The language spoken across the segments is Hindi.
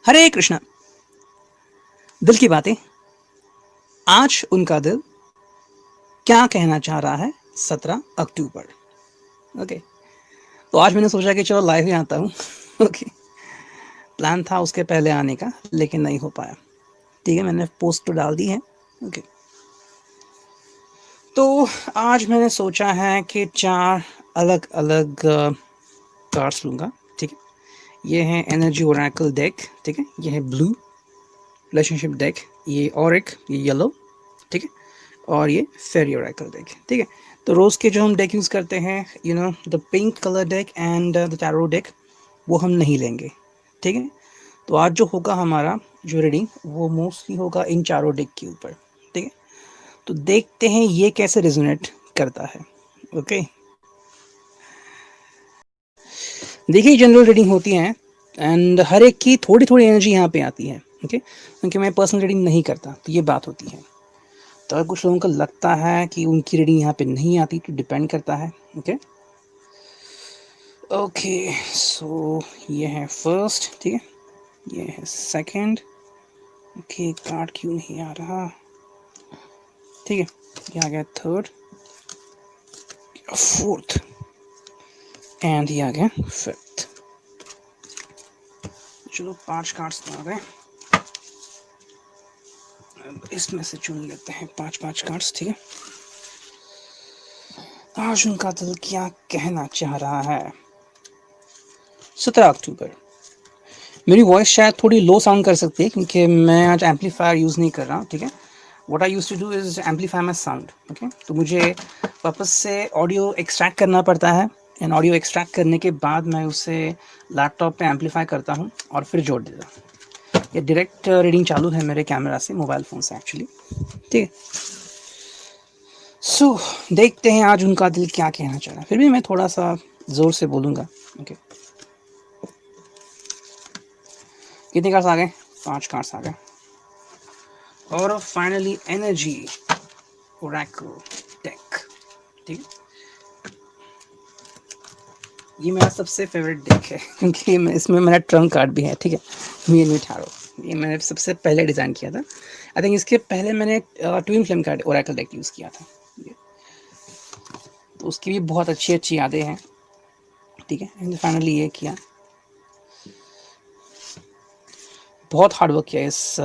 हरे कृष्णा। दिल की बातें। आज उनका दिल क्या कहना चाह रहा है। 17 अक्टूबर। ओके। तो आज मैंने सोचा कि चलो लाइव ही आता हूँ। ओके। प्लान था उसके पहले आने का, लेकिन नहीं हो पाया। ठीक है, मैंने पोस्ट तो डाल दी है। ओके। तो आज मैंने सोचा है कि 4 अलग अलग कार्ड्स लूँगा। ठीक है, ये है एनर्जी ओरेकल डेक। ठीक है, ये है ब्लू रिलेशनशिप डेक, ये और एक ये येलो। ठीक है, और ये फेरी ओरेकल डेक। ठीक है, तो रोज के जो हम डेक यूज़ करते हैं, the pink colour deck and the tarot deck, वो हम नहीं लेंगे। ठीक है, तो आज जो होगा हमारा जो रीडिंग, वो मोस्टली होगा इन चारों डेक के ऊपर। ठीक है, तो देखते हैं ये कैसे रेजोनेट करता है। ओके, देखिए जनरल रीडिंग होती है एंड हर एक की थोड़ी थोड़ी एनर्जी यहाँ पे आती है। ओके, क्योंकि मैं पर्सनल रीडिंग नहीं करता, तो ये बात होती है। तो अगर कुछ लोगों को लगता है कि उनकी रीडिंग यहाँ पे नहीं आती, तो डिपेंड करता है। ओके ओके, सो ये है फर्स्ट। ठीक है, ये है सेकंड। ओके, कार्ड क्यों नहीं आ रहा। ठीक है, ये आ गया थर्ड, फोर्थ एंड ये आ गया फिफ्थ। चलो 5 कार्ड्स तो आ गए, इसमें से चुन लेते हैं 5 कार्ड्स। ठीक है, आज उनका दिल क्या कहना चाह रहा है। 17 अक्टूबर। मेरी वॉइस शायद थोड़ी लो साउंड कर सकती है, क्योंकि मैं आज एम्पलीफायर यूज़ नहीं कर रहा हूँ। ठीक है, what I use to do is amplify my sound. Okay, तो मुझे वापस से ऑडियो एक्सट्रैक्ट करना पड़ता है, एंड ऑडियो एक्सट्रैक्ट करने के बाद मैं उसे लैपटॉप पे एम्पलीफाई करता हूँ और फिर जोड़ देता हूँ। ये डायरेक्ट रीडिंग चालू है मेरे कैमरा से, मोबाइल फ़ोन से एक्चुअली। ठीक है, सो देखते हैं आज उनका दिल क्या कहना चाह रहा है। फिर भी मैं थोड़ा सा ज़ोर से बोलूँगा। ओके, कितने कार्ड्स आ गए। 5 कार्ड्स आ गए, और फाइनली एनर्जी ओरेकल डेक। ठीक है, ये मेरा सबसे फेवरेट डेक है, क्योंकि इसमें मेरा ट्रम्प कार्ड भी है। ठीक है, मी एंड मी टैरो, ये मैंने सबसे पहले डिज़ाइन किया था। आई थिंक इसके पहले मैंने twin flame card Oracle deck use किया था, तो उसकी भी बहुत अच्छी अच्छी यादें हैं। ठीक है, एंड फाइनली ये किया। बहुत हार्ड वर्क किया इस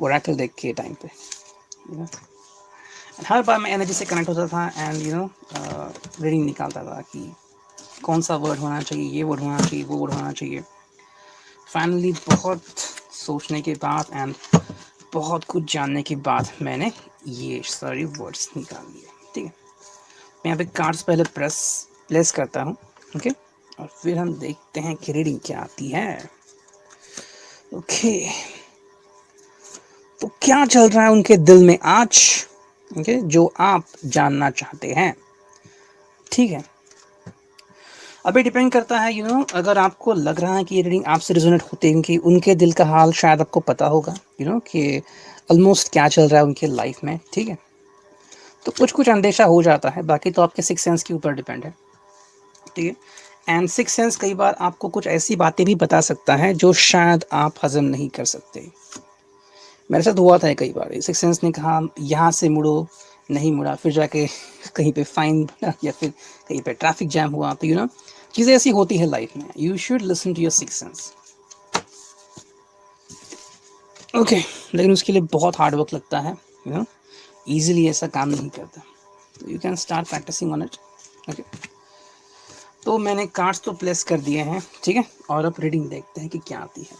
ओरेकल डेक के टाइम पे। हर बार मैं एनर्जी से कनेक्ट होता था एंड रीडिंग निकालता था कि कौन सा वर्ड होना चाहिए, ये वर्ड होना चाहिए, वो वर्ड होना चाहिए। फाइनली बहुत सोचने के बाद एंड बहुत कुछ जानने के बाद मैंने ये सारे वर्ड्स निकाल लिए। ठीक है, मैं यहाँ पे कार्ड्स पहले प्लेस करता हूँ। ओके, और फिर हम देखते हैं कि रीडिंग क्या आती है। ओके, तो क्या चल रहा है उनके दिल में आज, ओके, जो आप जानना चाहते हैं। ठीक है, अभी डिपेंड करता है, अगर आपको लग रहा है कि ये रीडिंग आपसे रिजोनेट होती है, क्योंकि उनके दिल का हाल शायद आपको पता होगा, कि ऑलमोस्ट क्या चल रहा है उनके लाइफ में। ठीक है, तो कुछ कुछ अंदेशा हो जाता है, बाकी तो आपके सिक्स सेंस के ऊपर डिपेंड है। ठीक है, एंड सिक्स सेंस कई बार आपको कुछ ऐसी बातें भी बता सकता है जो शायद आप हजम नहीं कर सकते। मेरे साथ हुआ था कई बार, सिक्स सेंस ने कहा यहाँ से मुड़ो, नहीं मुड़ा, फिर जाके कहीं पे फाइन बना या फिर कहीं पे ट्रैफिक जैम हुआ। तो चीज़ें ऐसी होती है लाइफ में। You should listen to your six sense. Okay, लेकिन उसके लिए बहुत हार्ड वर्क लगता है। ईजिली ऐसा काम नहीं करता। You can start practicing on it. Okay, तो मैंने कार्ड्स तो प्लेस कर दिए हैं। ठीक है, और अब रीडिंग देखते हैं कि क्या आती है।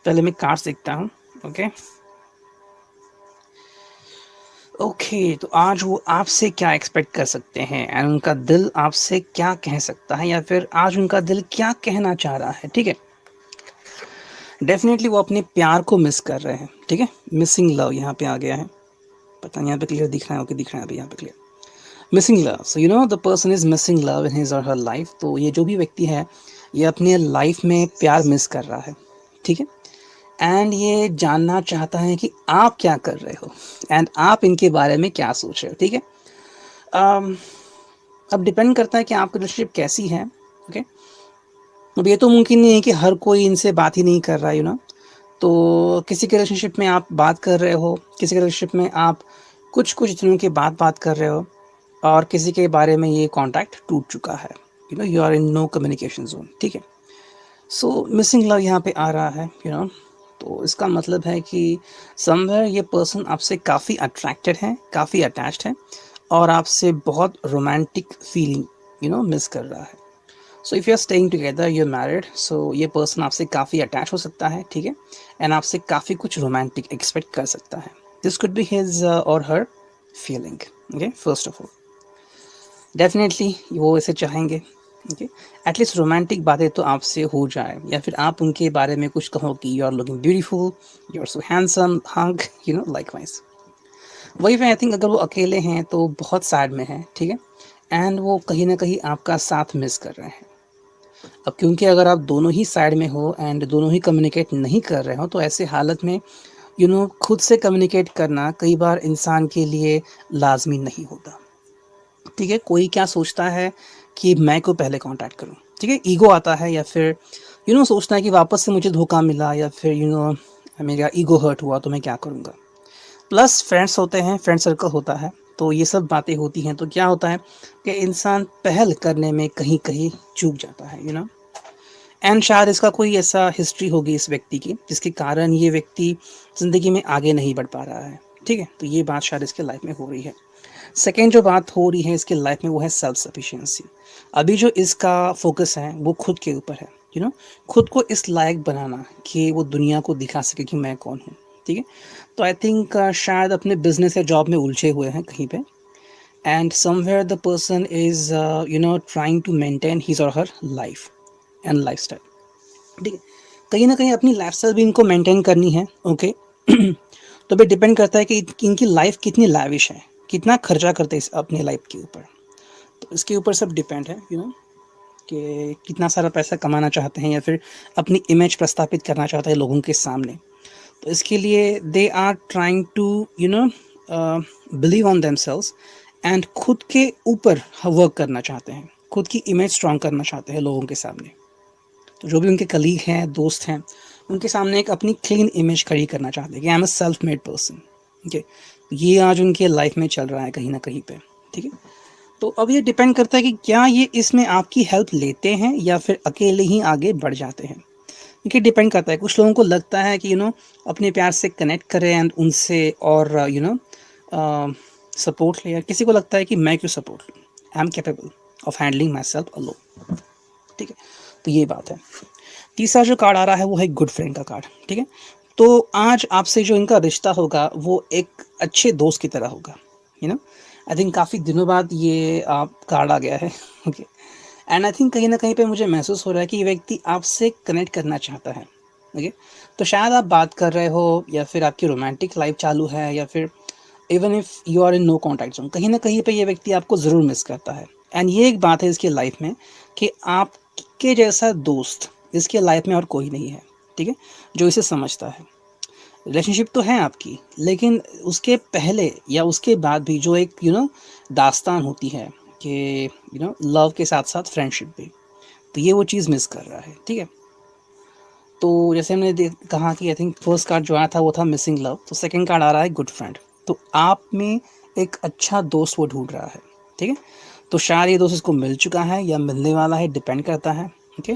पहले मैं कार्ड्स देखता हूँ। ओके ओके, तो आज वो आपसे क्या एक्सपेक्ट कर सकते हैं एंड उनका दिल आपसे क्या कह सकता है, या फिर आज उनका दिल क्या कहना चाह रहा है। ठीक है, डेफिनेटली वो अपने प्यार को मिस कर रहे हैं। ठीक है, मिसिंग लव यहाँ पे आ गया है। पता नहीं यहाँ पे क्लियर दिख रहा है, ओके दिख रहा है अभी यहाँ पे clear. Missing love, so the person is missing love in his और हर लाइफ। तो ये जो भी व्यक्ति है, ये अपने लाइफ में प्यार मिस कर रहा है। ठीक है, एंड ये जानना चाहता है कि आप क्या कर रहे हो एंड आप इनके बारे में क्या सोच रहे हो। ठीक है, अब डिपेंड करता है कि आपकी रिलेशनशिप कैसी है। ओके, अब ये तो मुमकिन नहीं है कि हर कोई इनसे बात ही नहीं कर रहा है, तो किसी के रिलेशनशिप में आप बात कर रहे हो, किसी के रिलेशनशिप में आप कुछ-कुछ दिनों के बाद बात कर रहे हो और किसी के बारे में ये कॉन्टैक्ट टूट चुका है। You are in no communication zone, ठीक है? सो मिसिंग लव यहाँ पे आ रहा है, तो इसका मतलब है कि समवेयर ये पर्सन आपसे काफ़ी अट्रैक्टेड है, काफ़ी अटैच्ड है और आपसे बहुत रोमांटिक फीलिंग मिस कर रहा है। So if you are staying together, you are married, so ये पर्सन आपसे काफ़ी अटैच हो सकता है, ठीक है? एंड आपसे काफ़ी कुछ रोमांटिक एक्सपेक्ट कर सकता है। दिस कुड बी हिज और her feeling, okay? First of all, definitely वो ऐसे चाहेंगे, ओके? एटलीस्ट रोमांटिक बातें तो आपसे हो जाए, या फिर आप उनके बारे में कुछ कहो कि you are looking beautiful, you are so handsome, hug, likewise. वही पे आई थिंक अगर वो अकेले हैं तो बहुत सैड में हैं, ठीक है? एंड वो कहीं न कहीं आपका साथ मिस कर रहे हैं। अब क्योंकि अगर आप दोनों ही साइड में हो एंड दोनों ही कम्युनिकेट नहीं कर रहे हो, तो ऐसे हालत में खुद से कम्युनिकेट करना कई बार इंसान के लिए लाज़मी नहीं होता, ठीक है? कोई क्या सोचता है कि मैं क्यों पहले कॉन्टैक्ट करूँ, ठीक है? ईगो आता है, या फिर सोचता है कि वापस से मुझे धोखा मिला, या फिर मेरा ईगो हर्ट हुआ तो मैं क्या करूँगा? प्लस फ्रेंड्स होते हैं, फ्रेंड सर्कल होता है, तो ये सब बातें होती हैं, तो क्या होता है कि इंसान पहल करने में कहीं-कहीं चूक जाता है, एंड शायद इसका कोई ऐसा हिस्ट्री होगी इस व्यक्ति की, जिसके कारण ये व्यक्ति ज़िंदगी में आगे नहीं बढ़ पा रहा है, ठीक है? तो ये बात शायद इसके लाइफ में हो रही है। सेकंड जो बात हो रही है इसके लाइफ में, वो है सेल्फ सफिशिएंसी। अभी जो इसका फ़ोकस है वो खुद के ऊपर है, खुद को इस लायक बनाना कि वो दुनिया को दिखा सके कि मैं कौन हूँ, ठीक है? तो आई थिंक शायद अपने बिज़नेस या जॉब में उलझे हुए हैं कहीं पे, and somewhere the person is trying to maintain his और हर लाइफ एंड लाइफ़स्टाइल, ठीक है? कहीं न कहीं अपनी लाइफ़स्टाइल भी इनको मेंटेन करनी है, ओके? तो भी डिपेंड करता है कि इनकी लाइफ़ कितनी लैविश है, कितना खर्चा करते हैं इस अपनी लाइफ़ के ऊपर। तो इसके ऊपर सब डिपेंड है, कि कितना सारा पैसा कमाना चाहते हैं, या फिर अपनी इमेज प्रस्थापित करना चाहते हैं लोगों के सामने। तो इसके लिए they are trying to believe on themselves and खुद के ऊपर वर्क करना चाहते हैं, खुद की इमेज स्ट्रॉन्ग करना चाहते हैं लोगों के सामने। तो जो भी उनके कलीग हैं, दोस्त हैं, उनके सामने एक अपनी क्लीन इमेज खड़ी करना चाहते हैं कि I am a self made person, ठीक है? ये आज उनके लाइफ में चल रहा है कहीं न कहीं पे, ठीक है? तो अब ये डिपेंड करता है कि क्या ये इसमें आपकी हेल्प लेते हैं या फिर अकेले ही आगे बढ़ जाते हैं। देखिए डिपेंड करता है, कुछ लोगों को लगता है कि अपने प्यार से कनेक्ट करें एंड उनसे और सपोर्ट लें, या किसी को लगता है कि मैं क्यों सपोर्ट लूँ, I am capable of handling my self alone, ठीक है? तो ये बात है। तीसरा जो कार्ड आ रहा है वो है गुड फ्रेंड का कार्ड, ठीक है? तो आज आपसे जो इनका रिश्ता होगा वो एक अच्छे दोस्त की तरह होगा, यू नो आई थिंक काफ़ी दिनों बाद ये आप कार्ड आ गया है, ओके? एंड आई थिंक कहीं न कहीं पे मुझे महसूस हो रहा है कि ये व्यक्ति आपसे कनेक्ट करना चाहता है, ओके? तो शायद आप बात कर रहे हो, या फिर आपकी रोमांटिक लाइफ़ चालू है, या फिर even if you are in no contact zone, कहीं न कहीं पे ये व्यक्ति आपको ज़रूर मिस करता है। एंड ये एक बात है इसकी लाइफ़ में कि आपके जैसा दोस्त इसके लाइफ़ में और कोई नहीं है, ठीक है? जो इसे समझता है। रिलेशनशिप तो है आपकी, लेकिन उसके पहले या उसके बाद भी जो एक दास्तान होती है कि लव के साथ-साथ फ्रेंडशिप भी, तो ये वो चीज़ मिस कर रहा है, ठीक है? तो जैसे हमने कहा कि आई थिंक फर्स्ट कार्ड जो आया था वो था मिसिंग लव, तो सेकंड कार्ड आ रहा है गुड फ्रेंड। तो आप में एक अच्छा दोस्त वो ढूंढ रहा है, ठीक है? तो शायद ये दोस्त इसको मिल चुका है या मिलने वाला है, डिपेंड करता है, okay?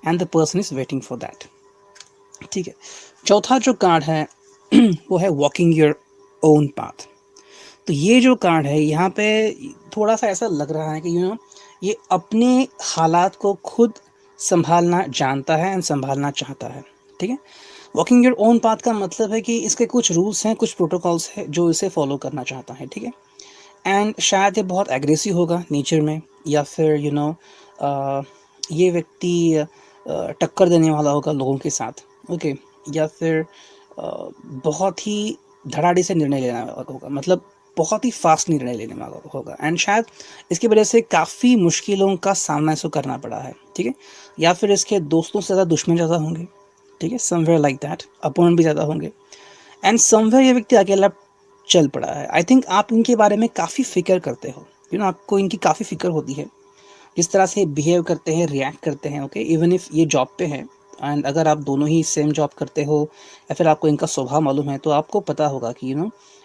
And the person is waiting for that, ठीक है? चौथा जो कार्ड है वो है वॉकिंग योर ओन पाथ। तो ये जो कार्ड है यहाँ पे थोड़ा सा ऐसा लग रहा है कि ये अपने हालात को खुद संभालना जानता है एंड संभालना चाहता है, ठीक है? वॉकिंग योर ओन पाथ का मतलब है कि इसके कुछ रूल्स हैं, कुछ प्रोटोकॉल्स हैं जो इसे फॉलो करना चाहता है, ठीक है? एंड शायद ये बहुत एग्रेसिव होगा नेचर में, या फिर ये व्यक्ति टक्कर देने वाला होगा लोगों के साथ, ओके? या फिर बहुत ही धड़ाधड़ से निर्णय लेने वाला होगा, मतलब बहुत ही फास्ट निर्णय लेने वाला होगा, एंड शायद इसकी वजह से काफ़ी मुश्किलों का सामना इसको करना पड़ा है, ठीक है? या फिर इसके दोस्तों से ज़्यादा दुश्मन ज़्यादा होंगे, ठीक है? समवेयर लाइक दैट, अपोनेंट भी ज़्यादा होंगे, एंड समवेयर ये व्यक्ति अकेला चल पड़ा है। आई थिंक आप इनके बारे में काफ़ी फ़िक्र करते हो, आपको इनकी काफ़ी फ़िक्र होती है। जिस तरह से बिहेव करते हैं, रिएक्ट करते हैं, ओके, इवन इफ़ ये जॉब पे है एंड अगर आप दोनों ही सेम जॉब करते हो या फिर आपको इनका स्वभाव मालूम है, तो आपको पता होगा कि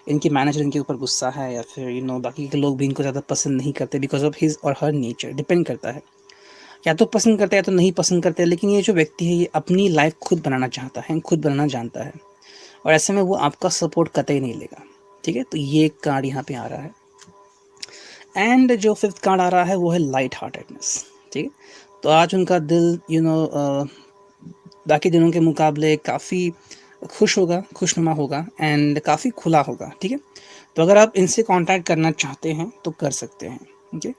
इनके मैनेजर इनके ऊपर गुस्सा है या फिर बाकी के लोग भी इनको ज़्यादा पसंद नहीं करते बिकॉज ऑफ हिज और हर नेचर। डिपेंड करता है, या तो पसंद करते हैं या तो नहीं पसंद करते, लेकिन ये जो व्यक्ति है ये अपनी लाइफ खुद बनाना चाहता है, खुद बनाना जानता है, और ऐसे में वो आपका सपोर्ट कतई नहीं लेगा। ठीक है, तो ये कार्ड यहाँ पे आ रहा है। एंड जो फिफ्थ कार्ड आ रहा है वो है लाइट हार्टेडनेस। ठीक है, तो आज उनका दिल बाकी दिनों के मुकाबले काफ़ी खुश होगा, खुशनुमा होगा एंड काफ़ी खुला होगा। ठीक है, तो अगर आप इनसे कांटेक्ट करना चाहते हैं तो कर सकते हैं। ठीक है,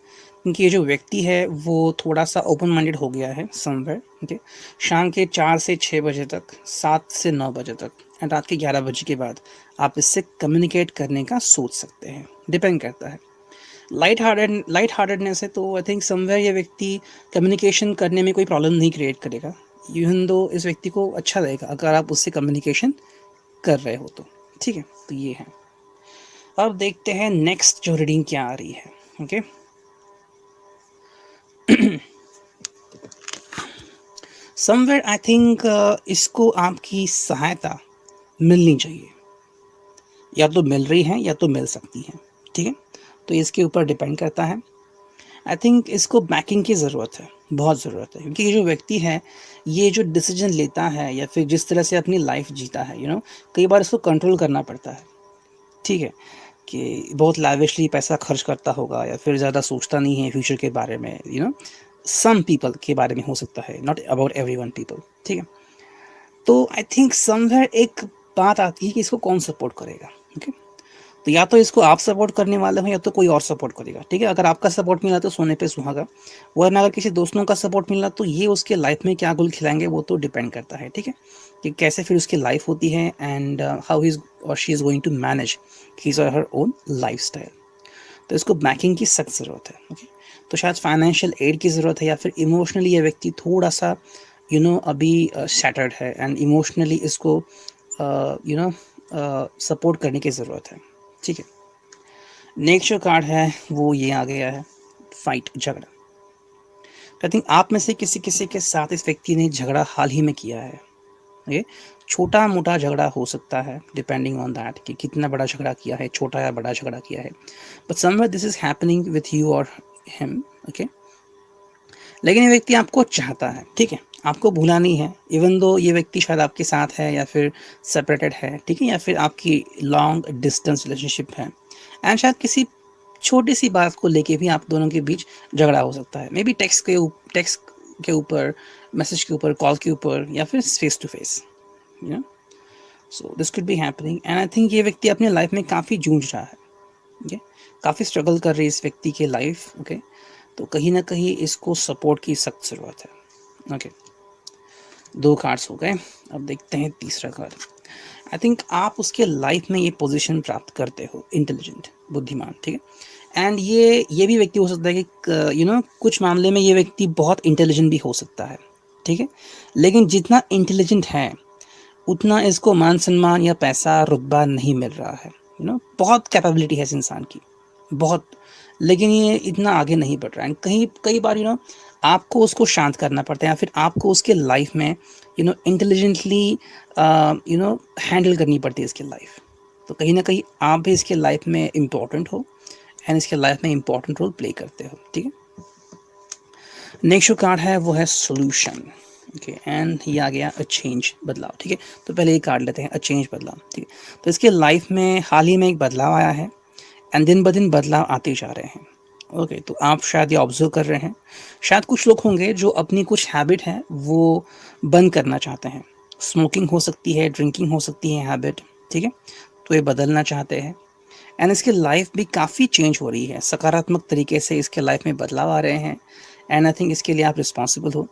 क्योंकि ये जो व्यक्ति है वो थोड़ा सा ओपन माइंडेड हो गया है समवेयर। ठीक है, शाम के 4 से 6 बजे तक, 7 से 9 बजे तक एंड रात के 11 बजे के बाद आप इससे कम्युनिकेट करने का सोच सकते हैं। डिपेंड करता है, लाइट हार्टेडनेस है तो आई थिंक समवेयर ये व्यक्ति कम्युनिकेशन करने में कोई प्रॉब्लम नहीं क्रिएट करेगा, इवन दो इस व्यक्ति को अच्छा रहेगा अगर आप उससे कम्युनिकेशन कर रहे हो तो। ठीक है, तो ये है। अब देखते हैं नेक्स्ट जो रीडिंग क्या आ रही है। ओके, समवेयर आई थिंक इसको आपकी सहायता मिलनी चाहिए, या तो मिल रही है या तो मिल सकती है। ठीक है, तो इसके ऊपर डिपेंड करता है। आई थिंक इसको बैकिंग की ज़रूरत है, बहुत ज़रूरत है, क्योंकि ये जो व्यक्ति है ये जो डिसीजन लेता है या फिर जिस तरह से अपनी लाइफ जीता है कई बार इसको कंट्रोल करना पड़ता है। ठीक है, कि बहुत लैविशली पैसा खर्च करता होगा या फिर ज़्यादा सोचता नहीं है फ्यूचर के बारे में सम पीपल के बारे में हो सकता है, नॉट अबाउट एवरीवन पीपल। ठीक है, तो आई थिंक समवेयर एक बात आती है कि इसको कौन सपोर्ट करेगा। ओके, तो या तो इसको आप सपोर्ट करने वाले हो या तो कोई और सपोर्ट करेगा। ठीक है, अगर आपका सपोर्ट मिला तो सोने पे सुहागा, वरना अगर किसी दोस्तों का सपोर्ट मिला तो ये उसके लाइफ में क्या गुल खिलाएंगे वो तो डिपेंड करता है। ठीक है, कि कैसे फिर उसकी लाइफ होती है एंड हाउ ही और she is going to manage his और हर ओन लाइफ स्टाइल। तो इसको बैकिंग की सख्त ज़रूरत है। ओके, तो शायद फाइनेंशियल एड की ज़रूरत है या फिर इमोशनली ये व्यक्ति थोड़ा सा अभी शैटर्ड है एंड इमोशनली इसको सपोर्ट करने की ज़रूरत है। ठीक है, नेक्स्ट जो कार्ड है वो ये आ गया है, फाइट, झगड़ा। आई थिंक आप में से किसी किसी के साथ इस व्यक्ति ने झगड़ा हाल ही में किया है। ये छोटा मोटा झगड़ा हो सकता है डिपेंडिंग ऑन दैट कि कितना बड़ा झगड़ा किया है, छोटा या बड़ा झगड़ा किया है, but somewhere this is happening with you और हिम। ओके, लेकिन ये व्यक्ति आपको चाहता है। ठीक है, आपको भूला नहीं है, इवन दो ये व्यक्ति शायद आपके साथ है या फिर सेपरेटेड है। ठीक है, या फिर आपकी लॉन्ग डिस्टेंस रिलेशनशिप है एंड शायद किसी छोटी सी बात को लेके भी आप दोनों के बीच झगड़ा हो सकता है, मे बी टेक्स्ट के ऊपर, मैसेज के ऊपर, कॉल के ऊपर या फिर face to face. So this could be happening and I think ये व्यक्ति अपने लाइफ में काफ़ी जूझ रहा है। ओके, काफ़ी स्ट्रगल कर रही है इस व्यक्ति के लाइफ। ओके, तो कहीं ना कहीं इसको सपोर्ट की सख्त ज़रूरत है। ओके, 2 कार्ड्स हो गए, अब देखते हैं तीसरा कार्ड। आई थिंक आप उसके लाइफ में ये पोजीशन प्राप्त करते हो, इंटेलिजेंट, बुद्धिमान। ठीक है, एंड ये भी व्यक्ति हो सकता है कि कुछ मामले में ये व्यक्ति बहुत इंटेलिजेंट भी हो सकता है। ठीक है, लेकिन जितना इंटेलिजेंट है उतना इसको मान सम्मान या पैसा रुतबा नहीं मिल रहा है। बहुत कैपेबिलिटी है इस इंसान की, बहुत, लेकिन ये इतना आगे नहीं बढ़ रहा है। कई बार आपको उसको शांत करना पड़ता है या फिर आपको उसके लाइफ में इंटेलिजेंटली हैंडल करनी पड़ती है इसकी लाइफ। तो कहीं ना कहीं आप भी इसके लाइफ में इम्पोर्टेंट हो एंड इसके लाइफ में इम्पोर्टेंट रोल प्ले करते हो। ठीक है, नेक्स्ट जो कार्ड है वो है सोल्यूशन। ओके, एंड ये आ गया अ चेंज, बदलाव। ठीक है, तो पहले ये कार्ड लेते हैं, अ चेंज, बदलाव। ठीक है, तो इसके लाइफ में हाल ही में एक बदलाव आया है एंड दिन ब दिन बदलाव आते जा रहे हैं। ओके, तो आप शायद ये ऑब्जर्व कर रहे हैं, शायद कुछ लोग होंगे जो अपनी कुछ हैबिट है वो बंद करना चाहते हैं। स्मोकिंग हो सकती है, ड्रिंकिंग हो सकती है हैबिट। ठीक है, तो ये बदलना चाहते हैं एंड इसकी लाइफ भी काफ़ी चेंज हो रही है, सकारात्मक तरीके से इसके लाइफ में बदलाव आ रहे हैं एंड आई थिंक इसके लिए आप रिस्पॉन्सिबल हो,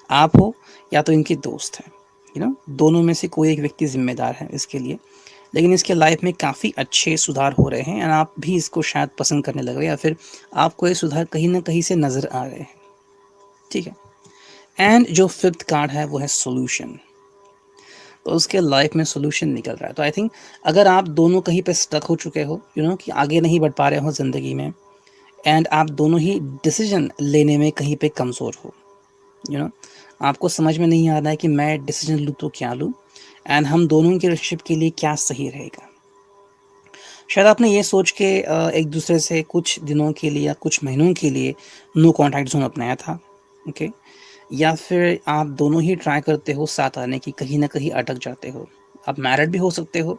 आप हो या तो इनके दोस्त हैं, दोनों में से कोई एक व्यक्ति जिम्मेदार है इसके लिए। लेकिन इसके लाइफ में काफ़ी अच्छे सुधार हो रहे हैं एंड आप भी इसको शायद पसंद करने लग रहे हैं या फिर आपको ये सुधार कहीं ना कहीं से नज़र आ रहे हैं। ठीक है, एंड जो फिफ्थ कार्ड है वो है सोल्यूशन। तो उसके लाइफ में सोल्यूशन निकल रहा है। तो आई थिंक अगर आप दोनों कहीं पे स्टक हो चुके हो, कि आगे नहीं बढ़ पा रहे हो ज़िंदगी में एंड आप दोनों ही डिसीजन लेने में कहीं पे कमज़ोर हो, आपको समझ में नहीं आ रहा है कि मैं डिसीजन लूँ तो क्या लूँ, एंड हम दोनों के रिलेशनशिप के लिए क्या सही रहेगा। शायद आपने ये सोच के एक दूसरे से कुछ दिनों के लिए या कुछ महीनों के लिए नो कॉन्टैक्ट जोन अपनाया था, ओके, या फिर आप दोनों ही ट्राई करते हो साथ आने की, कहीं ना कहीं अटक जाते हो। आप मैरिड भी हो सकते हो,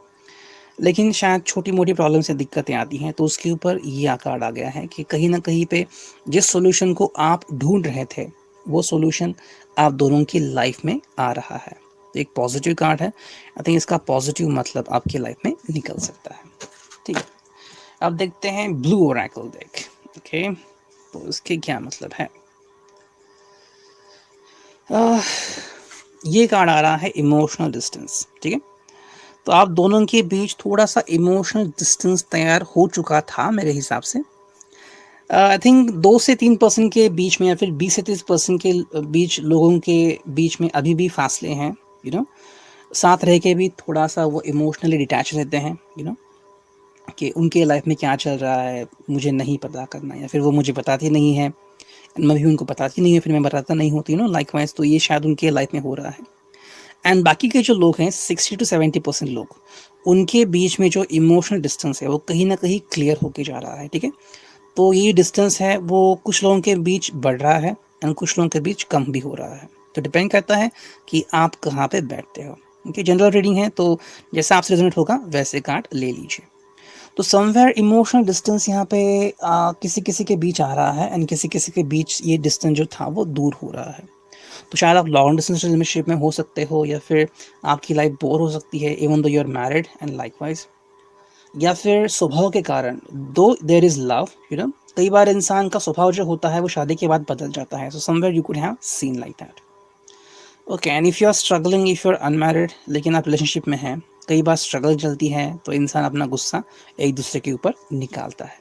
लेकिन शायद छोटी मोटी प्रॉब्लम से दिक्कतें आती हैं, तो उसके ऊपर ये कार्ड आ गया है कि कहीं ना कहीं पे जिस सॉल्यूशन को आप ढूंढ रहे थे वो सॉल्यूशन आप दोनों की लाइफ में आ रहा है। तो एक पॉजिटिव कार्ड है। आई थिंक इसका पॉजिटिव मतलब आपकी लाइफ में निकल सकता है। ठीक है, अब देखते हैं ब्लू ओरेकल डेक। ओके, तो इसके क्या मतलब है। ये कार्ड आ रहा है इमोशनल डिस्टेंस। ठीक है, तो आप दोनों के बीच थोड़ा सा इमोशनल डिस्टेंस तैयार हो चुका था मेरे हिसाब से। आई थिंक 2 से 3% के बीच में या फिर 20 से 30% के बीच लोगों के बीच में अभी भी फासले हैं, साथ रह के भी थोड़ा सा वो इमोशनली डिटैच रहते हैं, कि उनके लाइफ में क्या चल रहा है मुझे नहीं पता करना, या फिर वो मुझे बताती नहीं है, मैं भी उनको बताती नहीं है, फिर मैं बताता नहीं होती, लाइकवाइज। तो ये शायद उनके लाइफ में हो रहा है। एंड बाकी के जो लोग हैं 60 to 70% लोग, उनके बीच में जो इमोशनल डिस्टेंस है वो कहीं ना कहीं क्लियर होके जा रहा है। ठीक है, तो ये डिस्टेंस है वो कुछ लोगों के बीच बढ़ रहा है एंड कुछ लोगों के बीच कम भी हो रहा है। तो डिपेंड करता है कि आप कहाँ पे बैठते हो। ओके, जनरल रीडिंग है, तो जैसा आपसे रिजोनेट होगा वैसे कार्ड ले लीजिए। तो समवेयर इमोशनल डिस्टेंस यहाँ पे किसी किसी के बीच आ रहा है एंड किसी किसी के बीच ये डिस्टेंस जो था वो दूर हो रहा है। तो शायद आप लॉन्ग डिस्टेंस रिलेशनशिप में हो सकते हो, या फिर आपकी लाइफ बोर हो सकती है even though you are married and likewise, या फिर स्वभाव के कारण दो देयर इज लव, कई बार इंसान का स्वभाव जो होता है वो शादी के बाद बदल जाता है। So somewhere you could have seen like that. Okay, and if you are struggling, if you are unmarried लेकिन आप रिलेशनशिप में हैं, कई बार स्ट्रगल चलती है तो इंसान अपना गुस्सा एक दूसरे के ऊपर निकालता है।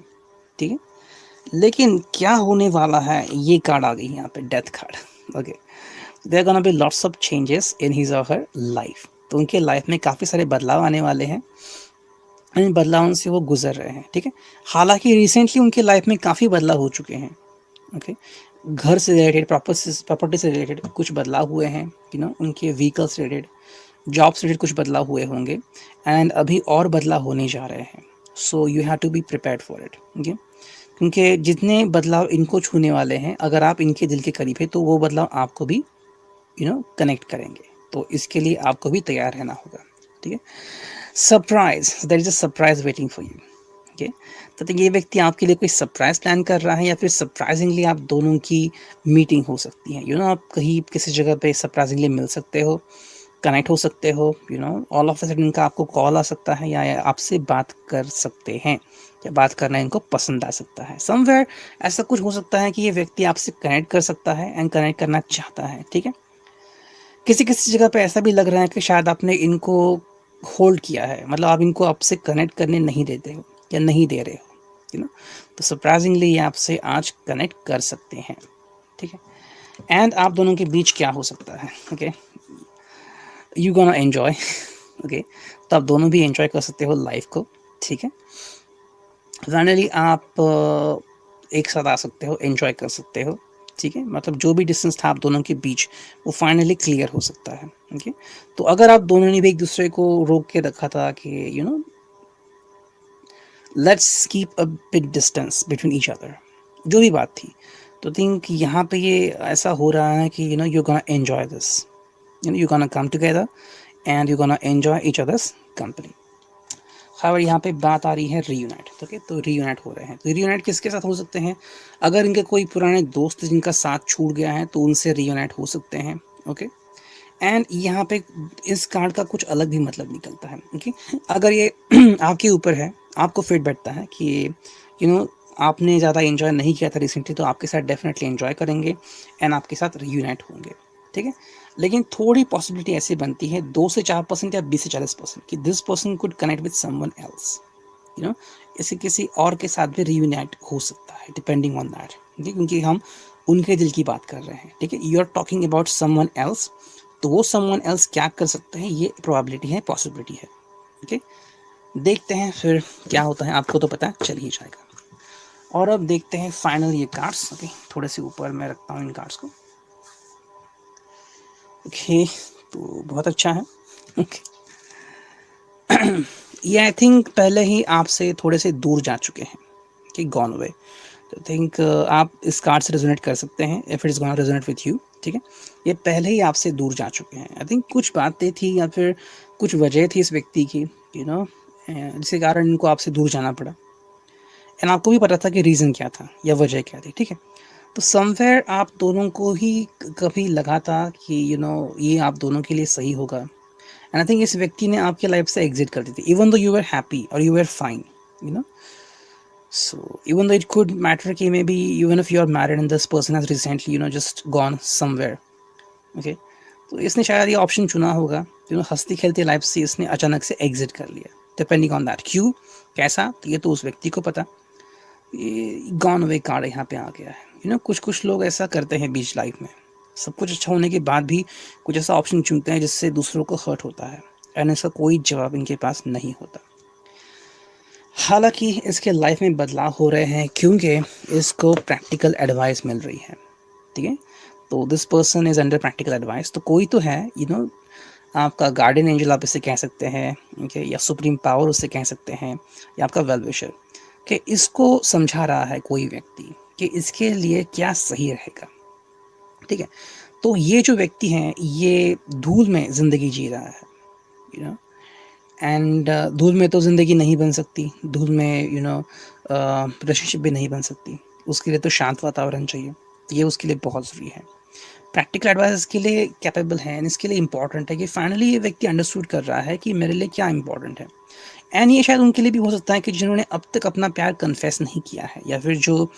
ठीक है, लेकिन क्या होने वाला है, ये कार्ड आ गई यहाँ पे, death card. Okay, there gonna be lots of changes in his और हर लाइफ। तो उनके लाइफ में काफ़ी सारे बदलाव आने वाले हैं, इन बदलावों से वो गुजर रहे हैं। ठीक है, हालांकि रिसेंटली उनके लाइफ में काफ़ी बदलाव हो चुके हैं। ओके, घर से रिलेटेड, प्रॉपर्टी से रिलेटेड कुछ बदलाव हुए हैं, उनके व्हीकल से रिलेटेड, जॉब से रिलेटेड कुछ बदलाव हुए होंगे, एंड अभी और बदलाव होने जा रहे हैं। So you have to be prepared for it. Okay, क्योंकि जितने बदलाव इनको छूने वाले हैं, अगर आप इनके दिल के करीब है तो वो बदलाव आपको भी कनेक्ट करेंगे। तो इसके लिए आपको भी तैयार रहना होगा। ठीक है, surprise, there is a surprise waiting for you. Okay, तो ये व्यक्ति आपके लिए कोई सरप्राइज प्लान कर रहा है, या फिर सरप्राइजिंगली आप दोनों की मीटिंग हो सकती है। आप कहीं किसी जगह पे सरप्राइजिंगली मिल सकते हो, कनेक्ट हो सकते हो, ऑल ऑफ अ सडन इनका आपको कॉल आ सकता है, या आपसे बात कर सकते हैं, या बात करना इनको पसंद आ सकता है। समवेयर ऐसा कुछ हो सकता है कि ये व्यक्ति आपसे कनेक्ट कर सकता है एंड कनेक्ट करना चाहता है। ठीक है, किसी किसी जगह पे ऐसा भी लग रहा है कि शायद आपने इनको होल्ड किया है, मतलब आप इनको आपसे कनेक्ट करने नहीं देते हो या नहीं दे रहे हो, तो सरप्राइजिंगली ये आपसे आज कनेक्ट कर सकते हैं। ठीक है, एंड आप दोनों के बीच क्या हो सकता है। Okay, you gonna enjoy. Okay, तो आप दोनों भी एंजॉय कर सकते हो लाइफ को। ठीक है, फाइनली आप एक साथ आ सकते हो, एंजॉय कर सकते हो। ठीक है, मतलब जो भी डिस्टेंस था आप दोनों के बीच वो फाइनली क्लियर हो सकता है। ओके, तो अगर आप दोनों ने भी एक दूसरे को रोक के रखा था कि let's keep a big distance between each other, जो भी बात थी, तो थिंक यहाँ पे ये ऐसा हो रहा है कि you gonna enjoy this, you gonna come together and you gonna enjoy each others company. खैर, यहाँ पे बात आ रही है रीयूनाइट। ओके, तो रीयूनाइट हो रहे हैं, तो रीयूनाइट किसके साथ हो सकते हैं, अगर इनके कोई पुराने दोस्त जिनका साथ छूट गया है तो उनसे रीयूनाइट हो सकते हैं। ओके, एंड यहाँ पे इस कार्ड का कुछ अलग भी मतलब निकलता है। ओके, अगर ये आपके ऊपर है, आपको फिट बैठता है कि आपने ज़्यादा एंजॉय नहीं किया था रिसेंटली, तो आपके साथ डेफिनेटली एंजॉय करेंगे एंड आपके साथ रीयूनाइट होंगे। ठीक है, लेकिन थोड़ी पॉसिबिलिटी ऐसी बनती है 2 से 4% या 20 से 40% कि this person could connect with someone else, इसे किसी और के साथ भी रीयूनाइट हो सकता है, डिपेंडिंग ऑन दैट। ठीक है, क्योंकि हम उनके दिल की बात कर रहे हैं। ठीक है, you are talking about someone else, तो वो समवन एल्स क्या कर सकते हैं, ये प्रोबेबिलिटी है, पॉसिबिलिटी है। ओके, देखते हैं फिर क्या होता है, आपको तो पता चल ही जाएगा। और अब देखते हैं फाइनल ये कार्ड्स। ओके, थोड़े से ऊपर मैं रखता हूँ इन कार्ड्स को। ओके, तो बहुत अच्छा है। ओके, ये आई थिंक पहले ही आपसे थोड़े से दूर जा चुके हैं कि गॉन अवे। तो थिंक आप इस कार्ड से रेजोनेट कर सकते हैं if it is gonna resonate with you. ठीक है, ये पहले ही आपसे दूर जा चुके हैं। आई थिंक कुछ बातें थी या फिर कुछ वजह थी इस व्यक्ति की, यू नो, जिसके कारण इनको आपसे दूर जाना पड़ा। एंड आपको भी पता था कि रीज़न क्या था या वजह क्या थी। ठीक है, तो समवेयर आप दोनों को ही कभी लगा था कि ये आप दोनों के लिए सही होगा। एंड आई थिंक इस व्यक्ति ने आपकी लाइफ से एग्जिट कर दी थी, even though you were happy और you were fine, you know. So even though it could matter कि maybe even if you are married and this person has recently just gone somewhere, okay, तो इसने शायद ये ऑप्शन चुना होगा, हंसती खेलती लाइफ से इसने अचानक से एग्जिट कर लिया। डिपेंडिंग ऑन दैट क्यों कैसा, तो ये तो उस व्यक्ति को पता। ये गॉन अवे कार्ड यहाँ पे आ गया है। कुछ लोग ऐसा करते हैं बीच लाइफ में, सब कुछ अच्छा होने के बाद भी कुछ ऐसा ऑप्शन चुनते हैं जिससे दूसरों को हर्ट होता है एंड इसका कोई जवाब इनके पास नहीं होता। हालांकि इसके लाइफ में बदलाव हो रहे हैं क्योंकि इसको प्रैक्टिकल एडवाइस मिल रही है। ठीक है, तो this person is under practical advice. तो कोई तो है, आपका गार्डियन एंजल आप इसे कह सकते हैं, ओके, या सुप्रीम पावर उसे कह सकते हैं, या आपका वेल विशर, कि इसको समझा रहा है कोई व्यक्ति कि इसके लिए क्या सही रहेगा। ठीक है, तो ये जो व्यक्ति है ये धूल में ज़िंदगी जी रहा है, एंड धूल में तो ज़िंदगी नहीं बन सकती, धूल में रिलेशनशिप भी नहीं बन सकती। उसके लिए तो शांत वातावरण चाहिए, तो ये उसके लिए बहुत ज़रूरी है। प्रैक्टिकल एडवाइस के लिए कैपेबल है एंड इसके लिए इम्पॉर्टेंट है कि फाइनली ये व्यक्ति अंडरस्टूड कर रहा है कि मेरे लिए क्या इंपॉर्टेंट है। एंड ये शायद उनके लिए भी हो सकता है कि जिन्होंने अब तक अपना प्यार कन्फेस नहीं किया है, या फिर जो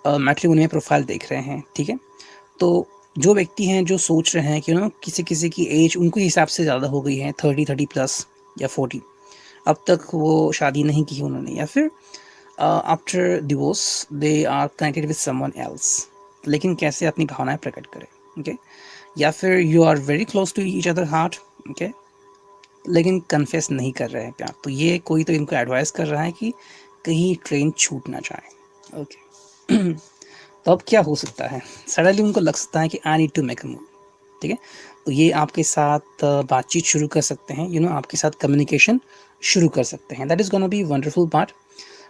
मैट्रिमोनी में प्रोफाइल देख रहे हैं। ठीक है, तो जो व्यक्ति हैं जो सोच रहे हैं कि किसी किसी की एज उनके हिसाब से ज़्यादा हो गई है, 30+ या 40, अब तक वो शादी नहीं की उन्होंने, या फिर after divorce they are connected with someone else, लेकिन कैसे अपनी भावनाएं प्रकट करें। ओके, या फिर you are very close to each other heart, okay, लेकिन कन्फेस नहीं कर रहे हैं प्यार। तो ये कोई तो इनको एडवाइस कर रहा है कि कहीं ट्रेन छूट ना जाए। ओके तो अब क्या हो सकता है, सडनली उनको लग सकता है कि I need to make a move. ठीक है, तो ये आपके साथ बातचीत शुरू कर सकते हैं, आपके साथ कम्युनिकेशन शुरू कर सकते हैं। That is gonna be wonderful part.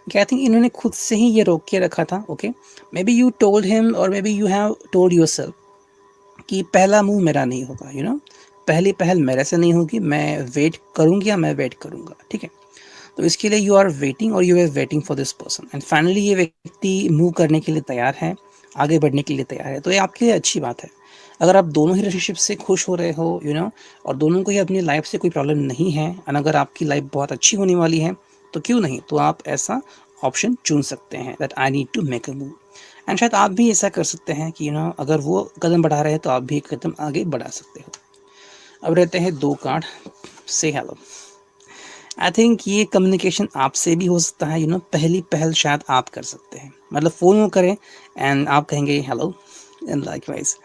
I think इन्होंने खुद से ही ये रोक के रखा था। Okay, maybe you told him और maybe you have told yourself कि पहला मूव मेरा नहीं होगा, पहली पहल मेरे से नहीं होगी, मैं वेट करूँगी या मैं वेट करूँगा। ठीक है, तो इसके लिए यू आर वेटिंग और you are waiting for this person and finally ये व्यक्ति मूव करने के लिए तैयार है, आगे बढ़ने के लिए तैयार है। तो ये आपके लिए अच्छी बात है। अगर आप दोनों ही रिलेशनशिप से खुश हो रहे हो, और दोनों को ही अपनी लाइफ से कोई प्रॉब्लम नहीं है, और अगर आपकी लाइफ बहुत अच्छी होने वाली है, तो क्यों नहीं, तो आप ऐसा ऑप्शन चुन सकते हैं that I need to make a move. And शायद आप भी ऐसा कर सकते हैं कि अगर वो कदम बढ़ा रहे हैं तो आप भी एक कदम आगे बढ़ा सकते हो। अब रहते हैं 2 कार्ड, से हेलो। आई थिंक ये कम्युनिकेशन आपसे भी हो सकता है, पहली पहल शायद आप कर सकते हैं, मतलब फ़ोन वो करें एंड आप कहेंगे हेलो एंड लाइकवाइज।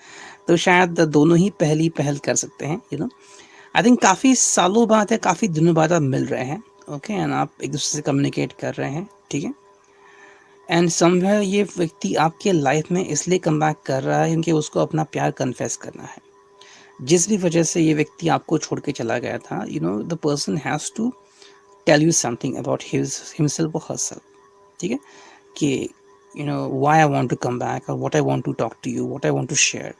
तो शायद दोनों ही पहली पहल कर सकते हैं। आई थिंक काफ़ी सालों बाद या काफ़ी दिनों बाद आप मिल रहे हैं, ओके, एंड आप एक दूसरे से कम्युनिकेट कर रहे हैं। ठीक है, एंड समवेयर ये व्यक्ति आपके लाइफ में इसलिए कम बैक कर रहा है क्योंकि उसको अपना प्यार कन्फेस करना है। जिस भी वजह से ये व्यक्ति आपको छोड़ के चला गया था, the person has to tell you something about himself और हरसेल्फ। ठीक है, कि why I want to come back और what I want to talk to you, what I want to share.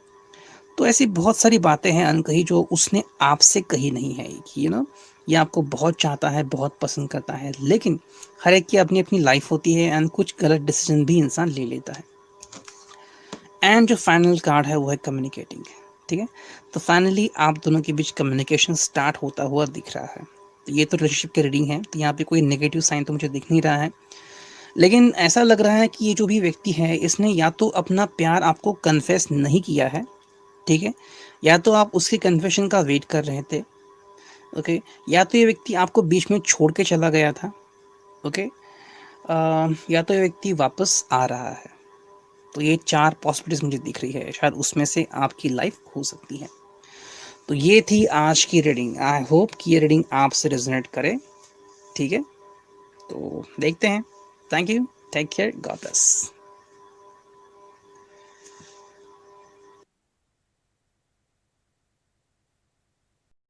तो ऐसी बहुत सारी बातें हैं अनकही जो उसने आपसे कही नहीं है कि ये आपको बहुत चाहता है, बहुत पसंद करता है, लेकिन हर एक की अपनी अपनी लाइफ होती है एंड कुछ गलत डिसीजन भी इंसान ले लेता है। एंड जो फाइनल कार्ड है वो है कम्युनिकेटिंग। ठीक है, तो फाइनली आप दोनों के बीच कम्युनिकेशन स्टार्ट होता हुआ दिख रहा है। तो ये तो रिलेशनशिप की रीडिंग है, तो यहाँ पे कोई नेगेटिव साइन तो मुझे दिख नहीं रहा है, लेकिन ऐसा लग रहा है कि ये जो भी व्यक्ति है इसने या तो अपना प्यार आपको कन्फेस नहीं किया है, ठीक है, या तो आप उसके कन्फेशन का वेट कर रहे थे, ओके, या तो ये व्यक्ति आपको बीच में छोड़ के चला गया था, ओके, या तो ये व्यक्ति वापस आ रहा है। तो ये 4 पॉसिबिलिटीज़ मुझे दिख रही है, शायद उसमें से आपकी लाइफ हो सकती है। तो ये थी आज की रीडिंग। आई होप कि ये रीडिंग आपसे रेजोनेट करे। ठीक है, तो देखते हैं। Thank you. Take care, God bless.